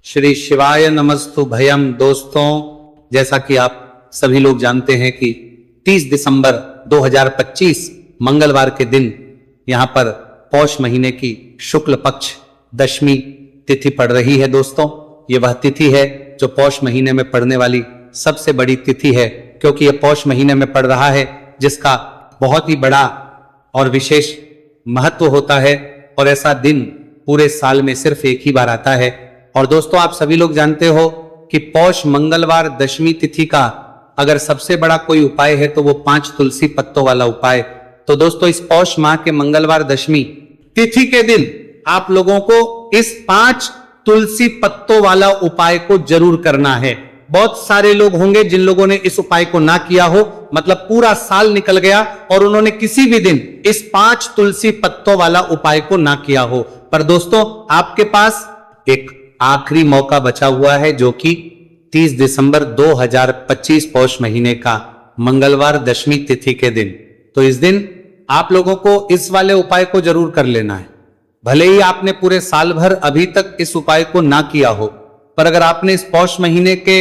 श्री शिवाय नमस्तु भयम। दोस्तों, जैसा कि आप सभी लोग जानते हैं कि 30 दिसंबर 2025 मंगलवार के दिन यहां पर पौष महीने की शुक्ल पक्ष दशमी तिथि पड़ रही है। दोस्तों, ये वह तिथि है जो पौष महीने में पड़ने वाली सबसे बड़ी तिथि है, क्योंकि यह पौष महीने में पड़ रहा है, जिसका बहुत ही बड़ा और विशेष महत्व होता है। और ऐसा दिन पूरे साल में सिर्फ एक ही बार आता है। और दोस्तों, आप सभी लोग जानते हो कि पौष मंगलवार दशमी तिथि का अगर सबसे बड़ा कोई उपाय है तो वो 5 तुलसी पत्तों वाला उपाय। तो दोस्तों, इस पौष माह के मंगलवार दशमी तिथि के दिन आप लोगों को इस 5 तुलसी पत्तों वाला उपाय को जरूर करना है। बहुत सारे लोग होंगे जिन लोगों ने इस उपाय को ना किया हो, मतलब पूरा साल निकल गया और उन्होंने किसी भी दिन इस 5 तुलसी पत्तों वाला उपाय को ना किया हो। पर दोस्तों, आपके पास एक आखिरी मौका बचा हुआ है, जो कि 30 दिसंबर 2025 पौष महीने का मंगलवार दशमी तिथि के दिन। तो इस दिन आप लोगों को इस वाले उपाय को जरूर कर लेना है। भले ही आपने पूरे साल भर अभी तक इस उपाय को ना किया हो, पर अगर आपने इस पौष महीने के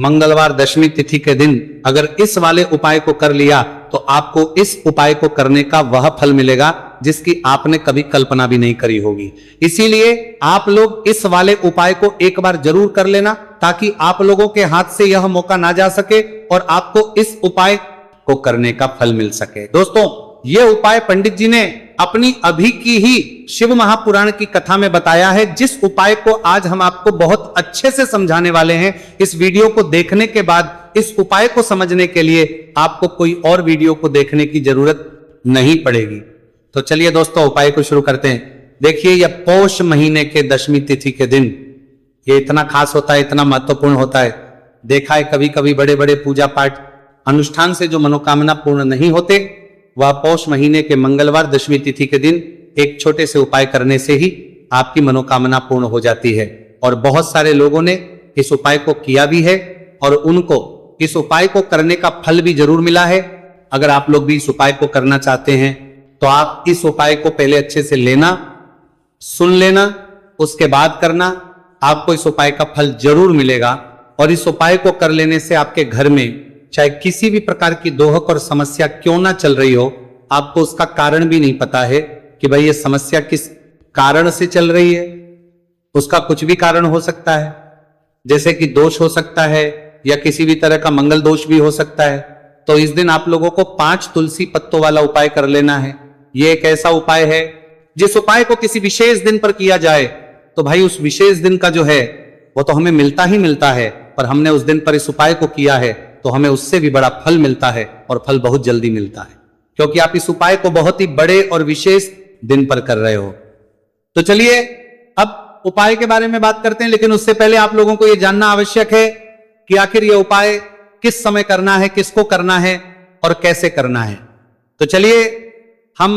मंगलवार दशमी तिथि के दिन अगर इस वाले उपाय को कर लिया तो आपको इस उपाय को करने का वह फल मिलेगा जिसकी आपने कभी कल्पना भी नहीं करी होगी। इसीलिए आप लोग इस वाले उपाय को एक बार जरूर कर लेना, ताकि आप लोगों के हाथ से यह मौका ना जा सके और आपको इस उपाय को करने का फल मिल सके। दोस्तों, यह उपाय पंडित जी ने अपनी अभी की ही शिव महापुराण की कथा में बताया है, जिस उपाय को आज हम आपको बहुत अच्छे से समझाने वाले हैं। इस वीडियो को देखने के बाद इस उपाय को समझने के लिए आपको कोई और वीडियो को देखने की जरूरत नहीं पड़ेगी। तो चलिए दोस्तों, उपाय को शुरू करते हैं। देखिए, यह पौष महीने के दशमी तिथि के दिन ये इतना खास होता है, इतना महत्वपूर्ण होता है। देखा है कभी कभी बड़े बड़े पूजा पाठ अनुष्ठान से जो मनोकामना पूर्ण नहीं होते, वह पौष महीने के मंगलवार दशमी तिथि के दिन एक छोटे से उपाय करने से ही आपकी मनोकामना पूर्ण हो जाती है। और बहुत सारे लोगों ने इस उपाय को किया भी है और उनको इस उपाय को करने का फल भी जरूर मिला है। अगर आप लोग भी इस उपाय को करना चाहते हैं तो आप इस उपाय को पहले अच्छे से लेना, सुन लेना, उसके बाद करना। आपको इस उपाय का फल जरूर मिलेगा। और इस उपाय को कर लेने से आपके घर में चाहे किसी भी प्रकार की दोहक और समस्या क्यों ना चल रही हो, आपको उसका कारण भी नहीं पता है कि भाई ये समस्या किस कारण से चल रही है। उसका कुछ भी कारण हो सकता है, जैसे कि दोष हो सकता है या किसी भी तरह का मंगल दोष भी हो सकता है। तो इस दिन आप लोगों को 5 तुलसी पत्तों वाला उपाय कर लेना है। ये एक ऐसा उपाय है जिस उपाय को किसी विशेष दिन पर किया जाए तो भाई उस विशेष दिन का जो है वो तो हमें मिलता ही मिलता है, पर हमने उस दिन पर इस उपाय को किया है तो हमें उससे भी बड़ा फल मिलता है, और फल बहुत जल्दी मिलता है, क्योंकि आप इस उपाय को बहुत ही बड़े और विशेष दिन पर कर रहे हो। तो चलिए अब उपाय के बारे में बात करते हैं, लेकिन उससे पहले आप लोगों को यह जानना आवश्यक है कि आखिर यह उपाय किस समय करना है, किसको करना है और कैसे करना है। तो चलिए हम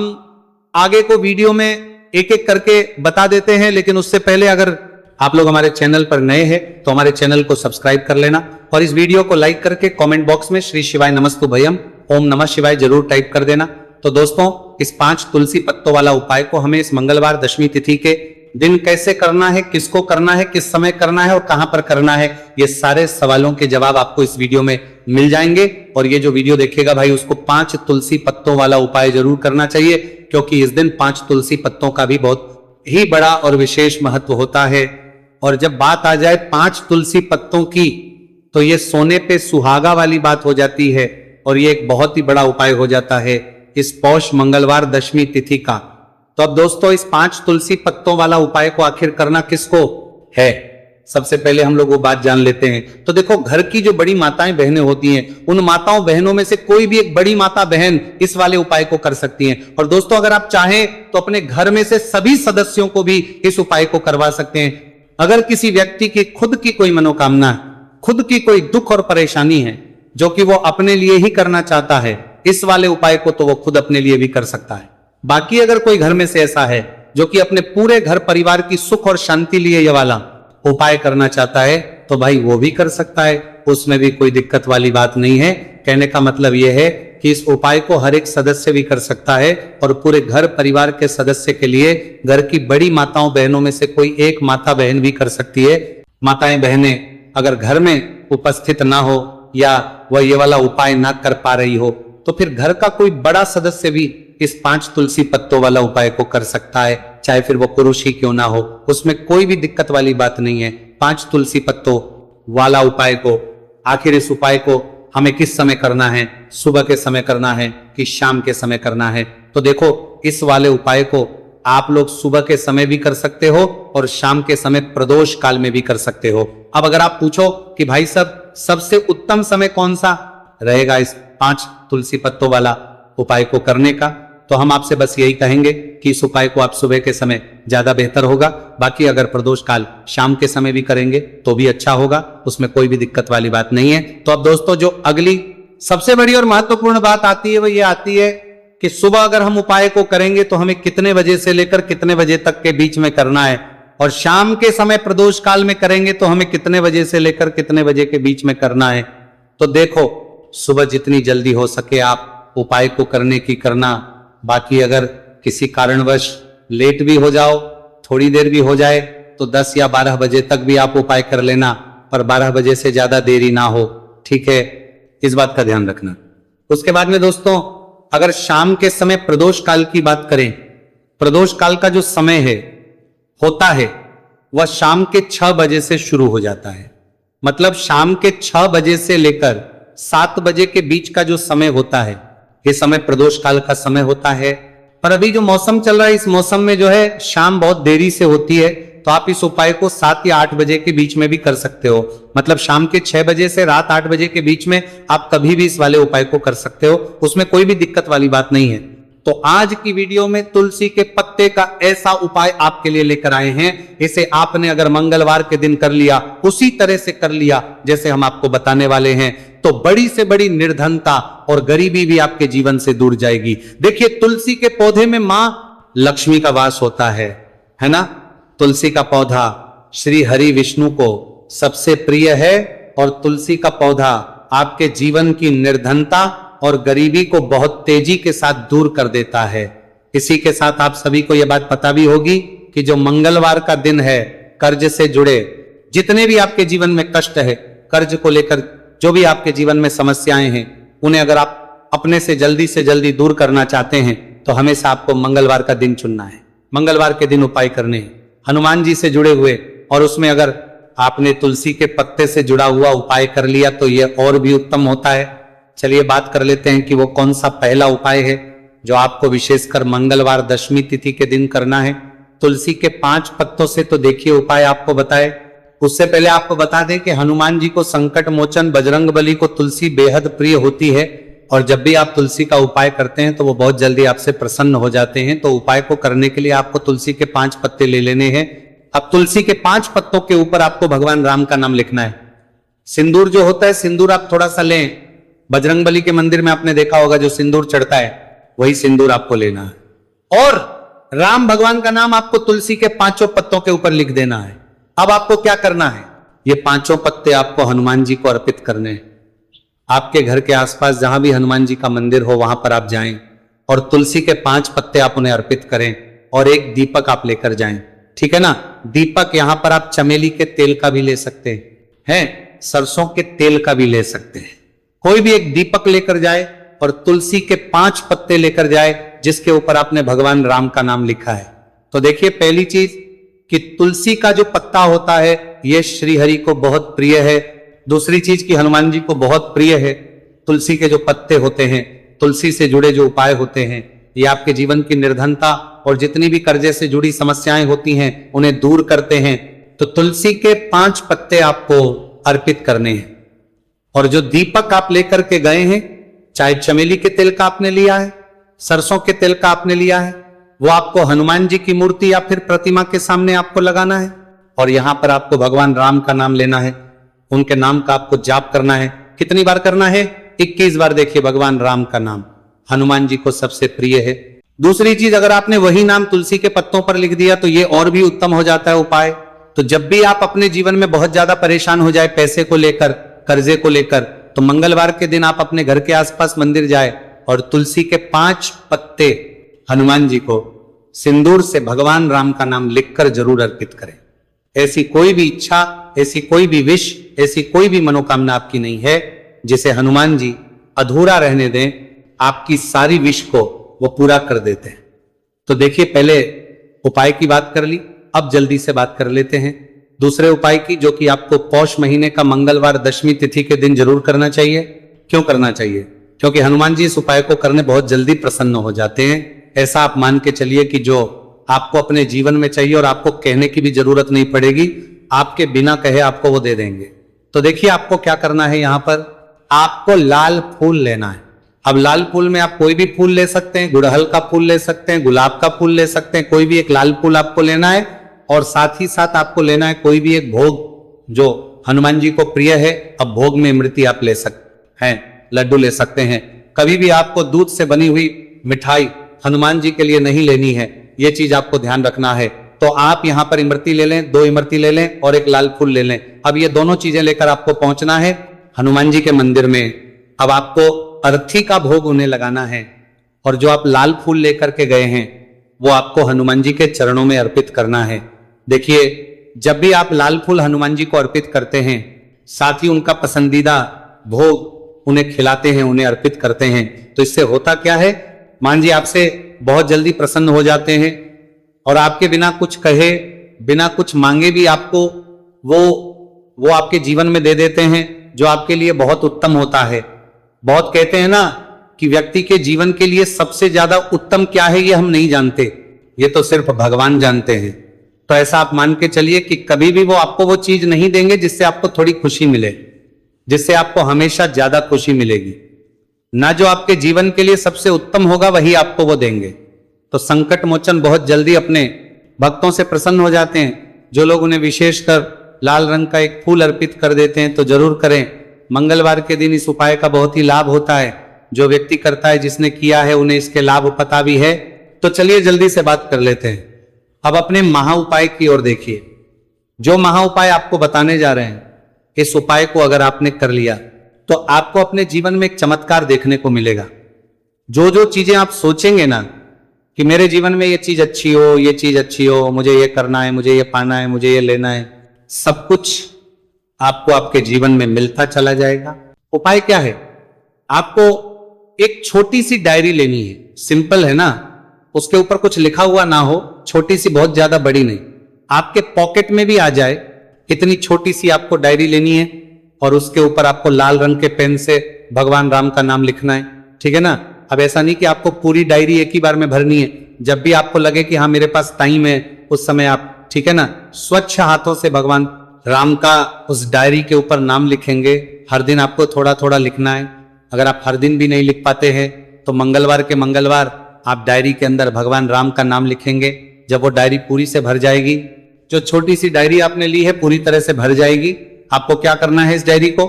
आगे को वीडियो में एक एक करके बता देते हैं, लेकिन उससे पहले अगर आप लोग हमारे चैनल पर नए हैं तो हमारे चैनल को सब्सक्राइब कर लेना और इस वीडियो को लाइक करके कमेंट बॉक्स में श्री शिवाय नमस्तु भयम ओम नमः शिवाय जरूर टाइप कर देना। तो दोस्तों, इस 5 तुलसी पत्तों वाला उपाय को हमें इस मंगलवार दशमी तिथि के दिन कैसे करना है, किसको करना है, किस समय करना है और कहां पर करना है, ये सारे सवालों के जवाब आपको इस वीडियो में मिल जाएंगे। और ये जो वीडियो देखेगा भाई, उसको 5 तुलसी पत्तों वाला उपाय जरूर करना चाहिए, क्योंकि इस दिन 5 तुलसी पत्तों का भी बहुत ही बड़ा और विशेष महत्व होता है। और जब बात आ जाए 5 तुलसी पत्तों की, तो ये सोने पे सुहागा वाली बात हो जाती है और ये एक बहुत ही बड़ा उपाय हो जाता है इस पौष मंगलवार दशमी तिथि का। तो अब दोस्तों, इस 5 तुलसी पत्तों वाला उपाय को आखिर करना किसको है, सबसे पहले हम लोग वो बात जान लेते हैं। तो देखो, घर की जो बड़ी माताएं बहनें होती हैं, उन माताओं बहनों में से कोई भी एक बड़ी माता बहन इस वाले उपाय को कर सकती हैं। और दोस्तों, अगर आप चाहें तो अपने घर में से सभी सदस्यों को भी इस उपाय को करवा सकते हैं। अगर किसी व्यक्ति की खुद की कोई मनोकामना, खुद की कोई दुख और परेशानी है जो कि वो अपने लिए ही करना चाहता है, इस वाले उपाय को तो वो खुद अपने लिए भी कर सकता है। बाकी अगर कोई घर में से ऐसा है जो कि अपने पूरे घर परिवार की सुख और शांति लिए ये वाला उपाय करना चाहता है, तो भाई वो भी कर सकता है, उसमें भी कोई दिक्कत वाली बात नहीं है। कहने का मतलब यह है कि इस उपाय को हर एक सदस्य भी कर सकता है और पूरे घर परिवार के सदस्य के लिए घर की बड़ी माताओं बहनों में से कोई एक माता बहन भी कर सकती है। माताएं बहनें अगर घर में उपस्थित ना हो या वह ये वाला उपाय ना कर पा रही हो तो फिर घर का कोई बड़ा सदस्य भी इस 5 तुलसी पत्तों वाला उपाय को कर सकता है, चाहे फिर वो पुरुष ही क्यों ना हो, उसमें कोई भी दिक्कत वाली बात नहीं है। 5 तुलसी पत्तों वाला उपाय को, आखिर इस उपाय को हमें किस समय करना है, सुबह के समय करना है कि शाम के समय करना है? तो देखो, इस वाले उपाय को आप लोग सुबह के समय भी कर सकते हो और शाम के समय प्रदोष काल में भी कर सकते हो। अब अगर आप पूछो कि भाई साहब सबसे उत्तम समय कौन सा रहेगा इस 5 तुलसी पत्तों वाला उपाय को करने का, तो हम आपसे बस यही कहेंगे कि इस उपाय को आप सुबह के समय ज्यादा बेहतर होगा। बाकी अगर प्रदोष काल शाम के समय भी करेंगे तो भी अच्छा होगा, उसमें कोई भी दिक्कत वाली बात नहीं है। तो अब दोस्तों, जो अगली सबसे बड़ी और महत्वपूर्ण बात आती है वो ये आती है कि सुबह अगर हम उपाय को करेंगे तो हमें कितने बजे से लेकर कितने बजे तक के बीच में करना है, और शाम के समय प्रदोष काल में करेंगे तो हमें कितने बजे से लेकर कितने बजे के बीच में करना है। तो देखो, सुबह जितनी जल्दी हो सके आप उपाय को करने की करना। बाकी अगर किसी कारणवश लेट भी हो जाओ, थोड़ी देर भी हो जाए, तो 10 या 12 बजे तक भी आप उपाय कर लेना, पर 12 बजे से ज्यादा देरी ना हो, ठीक है? इस बात का ध्यान रखना। उसके बाद में दोस्तों, अगर शाम के समय प्रदोष काल की बात करें, प्रदोष काल का जो समय होता है वह शाम के 6 बजे से शुरू हो जाता है। मतलब शाम के 6 बजे से लेकर 7 बजे के बीच का जो समय होता है, ये समय प्रदोष काल का समय होता है। पर अभी जो मौसम चल रहा है, इस मौसम में जो है शाम बहुत देरी से होती है, तो आप इस उपाय को 7 या 8 बजे के बीच में भी कर सकते हो। मतलब शाम के 6 बजे से रात 8 बजे के बीच में आप कभी भी इस वाले उपाय को कर सकते हो, उसमें कोई भी दिक्कत वाली बात नहीं है। तो आज की वीडियो में तुलसी के पत्ते का ऐसा उपाय आपके लिए लेकर आए हैं, इसे आपने अगर मंगलवार के दिन कर लिया, उसी तरह से कर लिया जैसे हम आपको बताने वाले हैं, तो बड़ी से बड़ी निर्धनता और गरीबी भी आपके जीवन से दूर जाएगी। देखिए, तुलसी के पौधे में मां लक्ष्मी का वास होता है ना? तुलसी का पौधा श्री हरि विष्णु को सबसे प्रिय है, और तुलसी का पौधा आपके जीवन की निर्धनता और गरीबी को बहुत तेजी के साथ दूर कर देता है। इसी के साथ आप सभी को यह बात पता भी होगी कि जो मंगलवार का दिन है, कर्ज से जुड़े जितने भी आपके जीवन में कष्ट है, कर्ज को लेकर जो भी आपके जीवन में समस्याएं हैं, उन्हें अगर आप अपने से जल्दी दूर करना चाहते हैं तो हमेशा आपको मंगलवार का दिन चुनना है। मंगलवार के दिन उपाय करने हैं हनुमान जी से जुड़े हुए, और उसमें अगर आपने तुलसी के पत्ते से जुड़ा हुआ उपाय कर लिया तो यह और भी उत्तम होता है। चलिए बात कर लेते हैं कि वो कौन सा पहला उपाय है जो आपको विशेषकर मंगलवार दशमी तिथि के दिन करना है। तुलसी के 5 पत्तों से तो देखिए उपाय आपको बताए, उससे पहले आपको बता दें कि हनुमान जी को संकट मोचन बजरंगबली को तुलसी बेहद प्रिय होती है, और जब भी आप तुलसी का उपाय करते हैं तो वो बहुत जल्दी आपसे प्रसन्न हो जाते हैं। तो उपाय को करने के लिए आपको तुलसी के 5 पत्ते ले लेने हैं। अब तुलसी के 5 पत्तों के ऊपर आपको भगवान राम का नाम लिखना है। सिंदूर जो होता है, सिंदूर आप थोड़ा सा लें। बजरंगबली के मंदिर में आपने देखा होगा जो सिंदूर चढ़ता है, वही सिंदूर आपको लेना है, और राम भगवान का नाम आपको तुलसी के 5 पत्तों के ऊपर लिख देना है। अब आपको क्या करना है, ये 5 पत्ते आपको हनुमान जी को अर्पित करने हैं। आपके घर के आसपास जहां भी हनुमान जी का मंदिर हो वहां पर आप जाएं और तुलसी के 5 पत्ते आप उन्हें अर्पित करें, और एक दीपक आप लेकर जाएं, ठीक है ना? दीपक यहां पर आप चमेली के तेल का भी ले सकते हैं, सरसों के तेल का भी ले सकते हैं। कोई भी एक दीपक लेकर जाए और तुलसी के 5 पत्ते लेकर जाए जिसके ऊपर आपने भगवान राम का नाम लिखा है। तो देखिए, पहली चीज कि तुलसी का जो पत्ता होता है यह श्री हरि को बहुत प्रिय है। दूसरी चीज कि हनुमान जी को बहुत प्रिय है। तुलसी के जो पत्ते होते हैं, तुलसी से जुड़े जो उपाय होते हैं, ये आपके जीवन की निर्धनता और जितनी भी कर्जे से जुड़ी समस्याएं होती हैं उन्हें दूर करते हैं। तो तुलसी के 5 पत्ते आपको अर्पित करने हैं। और जो दीपक आप लेकर के गए हैं, चाहे चमेली के तेल का आपने लिया है, सरसों के तेल का आपने लिया है, वो आपको हनुमान जी की मूर्ति या फिर प्रतिमा के सामने आपको लगाना है, और यहां पर आपको भगवान राम का नाम लेना है। उनके नाम का आपको जाप करना है। कितनी बार करना है? 21 बार। देखिए, भगवान राम का नाम हनुमान जी को सबसे प्रिय है। दूसरी चीज, अगर आपने वही नाम तुलसी के पत्तों पर लिख दिया तो ये और भी उत्तम हो जाता है उपाय। तो जब भी आप अपने जीवन में बहुत ज्यादा परेशान हो जाए पैसे को लेकर, कर्जे को लेकर, तो मंगलवार के दिन आप अपने घर के आसपास मंदिर जाए और तुलसी के 5 पत्ते हनुमान जी को सिंदूर से भगवान राम का नाम लिखकर जरूर अर्पित करें। ऐसी कोई भी इच्छा, ऐसी कोई भी विश, ऐसी कोई भी मनोकामना आपकी नहीं है जिसे हनुमान जी अधूरा रहने दें, आपकी सारी विश को वो पूरा कर देते हैं। तो देखिए, पहले उपाय की बात कर ली, अब जल्दी से बात कर लेते हैं दूसरे उपाय की, जो कि आपको पौष महीने का मंगलवार दशमी तिथि के दिन जरूर करना चाहिए। क्यों करना चाहिए? क्योंकि हनुमान जी इस उपाय को करने बहुत जल्दी प्रसन्न हो जाते हैं। ऐसा आप मान के चलिए कि जो आपको अपने जीवन में चाहिए और आपको कहने की भी जरूरत नहीं पड़ेगी, आपके बिना कहे आपको वो दे देंगे। तो देखिए, आपको क्या करना है, यहां पर आपको लाल फूल लेना है। अब लाल फूल में आप कोई भी फूल ले सकते हैं, गुड़हल का फूल ले सकते हैं, गुलाब का फूल ले सकते हैं, कोई भी एक लाल फूल आपको लेना है। और साथ ही साथ आपको लेना है कोई भी एक भोग जो हनुमान जी को प्रिय है। अब भोग में इमरती आप ले सकते हैं, लड्डू ले सकते हैं। कभी भी आपको दूध से बनी हुई मिठाई हनुमान जी के लिए नहीं लेनी है, यह चीज आपको ध्यान रखना है। तो आप यहां पर इमरती ले लें, 2 इमरती ले लें और एक लाल फूल ले लें। अब ये दोनों चीजें लेकर आपको पहुंचना है हनुमान जी के मंदिर में। अब आपको अर्थी का भोग उन्हें लगाना है और जो आप लाल फूल लेकर के गए हैं वो आपको हनुमान जी के चरणों में अर्पित करना है। देखिए, जब भी आप लाल फूल हनुमान जी को अर्पित करते हैं, साथ ही उनका पसंदीदा भोग उन्हें खिलाते हैं, उन्हें अर्पित करते हैं, तो इससे होता क्या है, मान जी आपसे बहुत जल्दी प्रसन्न हो जाते हैं और आपके बिना कुछ कहे, बिना कुछ मांगे भी आपको वो आपके जीवन में दे देते हैं, जो आपके लिए बहुत उत्तम होता है। बहुत कहते हैं ना कि व्यक्ति के जीवन के लिए सबसे ज्यादा उत्तम क्या है ये हम नहीं जानते, ये तो सिर्फ भगवान जानते हैं। तो ऐसा आप मान के चलिए कि कभी भी वो आपको वो चीज नहीं देंगे जिससे आपको थोड़ी खुशी मिले, जिससे आपको हमेशा ज्यादा खुशी मिलेगी ना। जो आपके जीवन के लिए सबसे उत्तम होगा वही आपको वो देंगे। तो संकट मोचन बहुत जल्दी अपने भक्तों से प्रसन्न हो जाते हैं। जो लोग उन्हें विशेषकर लाल रंग का एक फूल अर्पित कर देते हैं तो जरूर करें। मंगलवार के दिन इस उपाय का बहुत ही लाभ होता है। जो व्यक्ति करता है, जिसने किया है, उन्हें इसके लाभ पता भी है। तो चलिए जल्दी से बात कर लेते हैं। अब अपने महा उपाय की ओर देखिए। जो महा उपाय आपको बताने जा रहे हैं, इस उपाय को अगर आपने कर लिया तो आपको अपने जीवन में एक चमत्कार देखने को मिलेगा। जो जो चीजें आप सोचेंगे ना कि मेरे जीवन में ये चीज अच्छी हो, ये चीज अच्छी हो, मुझे ये करना है, मुझे ये पाना है, मुझे ये लेना है, सब कुछ आपको आपके जीवन में मिलता चला जाएगा। उपाय क्या है? आपको एक छोटी सी डायरी लेनी है। सिंपल है ना, उसके ऊपर कुछ लिखा हुआ ना हो, छोटी सी, बहुत ज्यादा बड़ी नहीं, आपके पॉकेट में भी आ जाए, इतनी छोटी सी आपको डायरी लेनी है। और उसके ऊपर आपको लाल रंग के पेन से भगवान राम का नाम लिखना है, ठीक है ना। अब ऐसा नहीं कि आपको पूरी डायरी एक ही बार में भरनी है। जब भी आपको लगे कि हाँ मेरे पास टाइम है, उस समय आप, ठीक है ना, स्वच्छ हाथों से भगवान राम का उस डायरी के ऊपर नाम लिखेंगे। हर दिन आपको थोड़ा थोड़ा लिखना है। अगर आप हर दिन भी नहीं लिख पाते हैं तो मंगलवार के मंगलवार आप डायरी के अंदर भगवान राम का नाम लिखेंगे। जब वो डायरी पूरी से भर जाएगी, जो छोटी सी डायरी आपने ली है पूरी तरह से भर जाएगी, आपको क्या करना है, इस डायरी को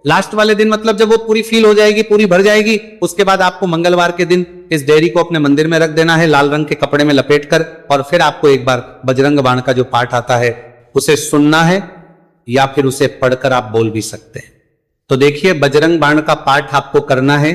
लास्ट वाले दिन, मतलब जब वो पूरी फील हो जाएगी, पूरी भर जाएगी, उसके बाद आपको मंगलवार के दिन इस डायरी को अपने मंदिर में रख देना है, लाल रंग के कपड़े में लपेटकर। और फिर आपको एक बार बजरंग बाण का जो पाठ आता है उसे सुनना है, या फिर उसे पढ़कर आप बोल भी सकते हैं। तो देखिए, बजरंग बाण का पाठ आपको करना है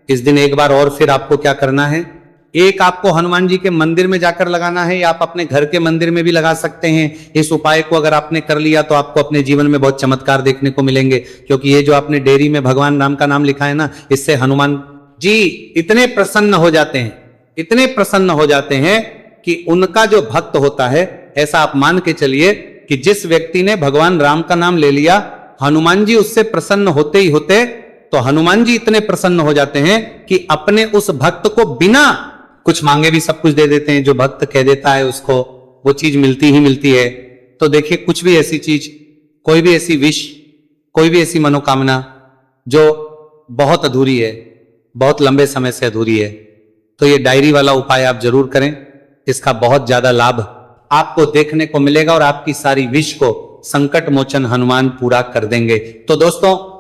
इस दिन एक बार। और फिर आपको क्या करना है, एक आपको हनुमान जी के मंदिर में जाकर लगाना है, या आप अपने घर के मंदिर में भी लगा सकते हैं। इस उपाय को अगर आपने कर लिया तो आपको अपने जीवन में बहुत चमत्कार देखने को मिलेंगे। क्योंकि ये जो आपने डेयरी में भगवान राम का नाम लिखा है ना, इससे हनुमान जी इतने प्रसन्न हो जाते हैं, इतने प्रसन्न हो जाते हैं कि उनका जो भक्त होता है, ऐसा आप मान के चलिए कि जिस व्यक्ति ने भगवान राम का नाम ले लिया, हनुमान जी उससे प्रसन्न होते ही होते, तो हनुमान जी इतने प्रसन्न हो जाते हैं कि अपने उस भक्त को बिना कुछ मांगे भी सब कुछ दे देते हैं। जो भक्त कह देता है उसको वो चीज मिलती ही मिलती है। तो देखिए, कुछ भी ऐसी चीज, कोई भी ऐसी विश, कोई भी ऐसी मनोकामना जो बहुत अधूरी है, बहुत लंबे समय से अधूरी है, तो ये डायरी वाला उपाय आप जरूर करें। इसका बहुत ज्यादा लाभ आपको देखने को मिलेगा और आपकी सारी विश को संकट मोचन हनुमान पूरा कर देंगे। तो दोस्तों,